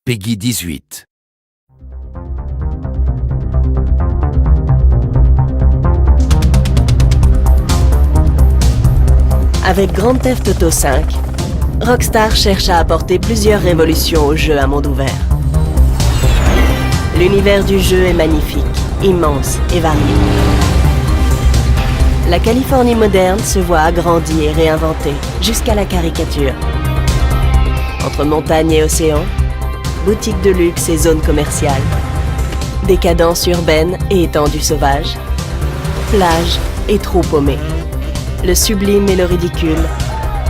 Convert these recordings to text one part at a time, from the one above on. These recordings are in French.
Peggy 18. Avec Grand Theft Auto V, Rockstar cherche à apporter plusieurs révolutions au jeu à monde ouvert. L'univers du jeu est magnifique, immense et varié. La Californie moderne se voit agrandie et réinventée jusqu'à la caricature. Entre montagnes et océans, boutiques de luxe et zones commerciales, décadence urbaine et étendues sauvages, plages et trous paumés, le sublime et le ridicule,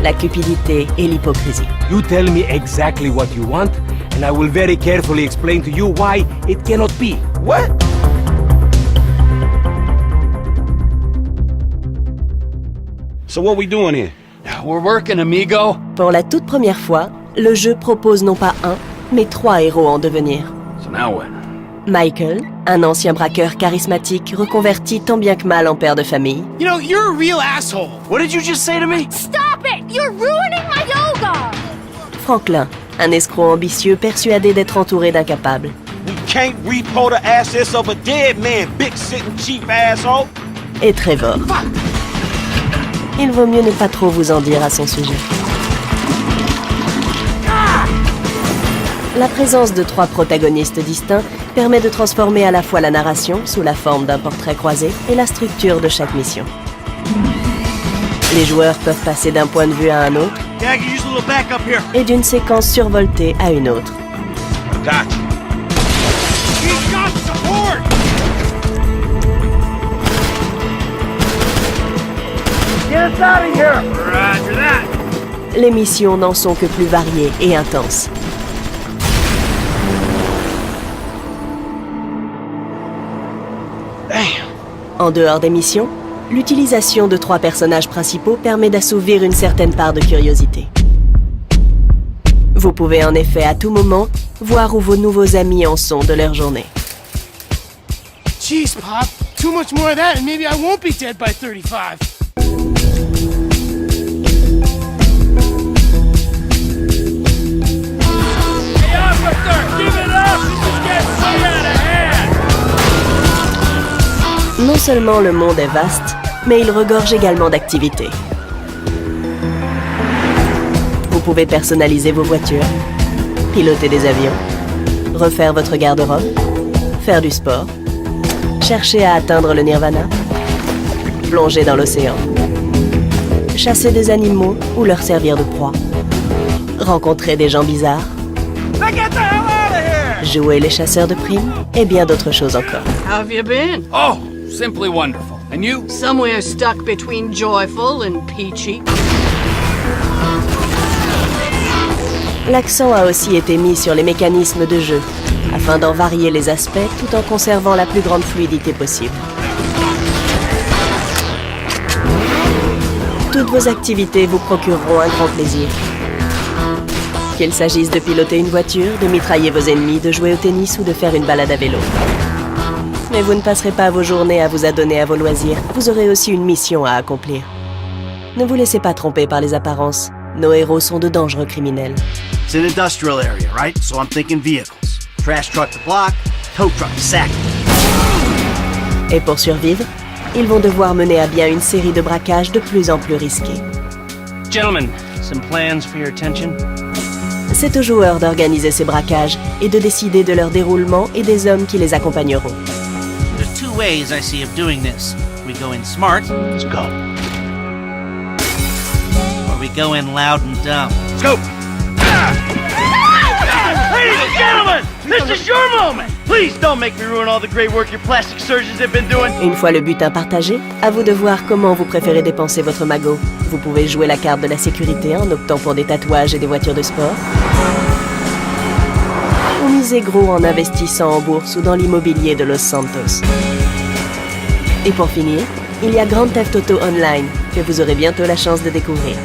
la cupidité et l'hypocrisie. You tell me exactly what you want, and I will very carefully explain to you why it cannot be. What? So what we doing here? We're working, amigo. Pour la toute première fois, le jeu propose non pas un, mais 3 héros en devenir. So now what? Michael, un ancien braqueur charismatique reconverti tant bien que mal en père de famille. You know, you're a real asshole. What did you just say to me? Stop it! You're ruining my yoga! Franklin, un escroc ambitieux persuadé d'être entouré d'incapables. We can't repo the assets of a dead man, big sitting cheap asshole. Et Trevor. Il vaut mieux ne pas trop vous en dire à son sujet. La présence de 3 protagonistes distincts permet de transformer à la fois la narration, sous la forme d'un portrait croisé, et la structure de chaque mission. Les joueurs peuvent passer d'un point de vue à un autre, Yeah, I can use a little backup here. et d'une séquence survoltée à une autre. Gotcha. He's got support! Get us out of here! Roger that! Les missions n'en sont que plus variées et intenses. En dehors des missions, l'utilisation de 3 personnages principaux permet d'assouvir une certaine part de curiosité. Vous pouvez en effet à tout moment voir où vos nouveaux amis en sont de leur journée. Jeez, Pop. Too much more of that and maybe I won't be dead by 35. Hey, officer, give it up! This is getting way out of hand! Non seulement le monde est vaste, mais il regorge également d'activités. Vous pouvez personnaliser vos voitures, piloter des avions, refaire votre garde-robe, faire du sport, chercher à atteindre le nirvana, plonger dans l'océan, chasser des animaux ou leur servir de proie, rencontrer des gens bizarres, Now get the hell out of here! jouer les chasseurs de primes et bien d'autres choses encore. How have you been? Oh, simply wonderful. And you? Somewhere stuck between joyful and peachy. L'accent a aussi été mis sur les mécanismes de jeu, afin d'en varier les aspects tout en conservant la plus grande fluidité possible. Toutes vos activités vous procureront un grand plaisir. Qu'il s'agisse de piloter une voiture, de mitrailler vos ennemis, de jouer au tennis ou de faire une balade à vélo. Mais vous ne passerez pas vos journées à vous adonner à vos loisirs, vous aurez aussi une mission à accomplir. Ne vous laissez pas tromper par les apparences, nos héros sont de dangereux criminels. It's an industrial area, right? So I'm thinking vehicles. Trash truck to block, tow truck to sack. Et pour survivre, ils vont devoir mener à bien une série de braquages de plus en plus risqués. Gentlemen, some plans for your attention? C'est aux joueurs d'organiser ces braquages et de décider de leur déroulement et des hommes qui les accompagneront. There's 2 ways I see of doing this. We go in smart. Let's go. Or we go in loud and dumb. Let's go! Ladies and gentlemen, this is your moment! Please don't make me ruin all the great work your plastic surgeons have been doing. Une fois le butin partagé, à vous de voir comment vous préférez dépenser votre magot. Vous pouvez jouer la carte de la sécurité en optant pour des tatouages et des voitures de sport. Ou miser gros en investissant en bourse ou dans l'immobilier de Los Santos. Et pour finir, il y a Grand Theft Auto Online, que vous aurez bientôt la chance de découvrir.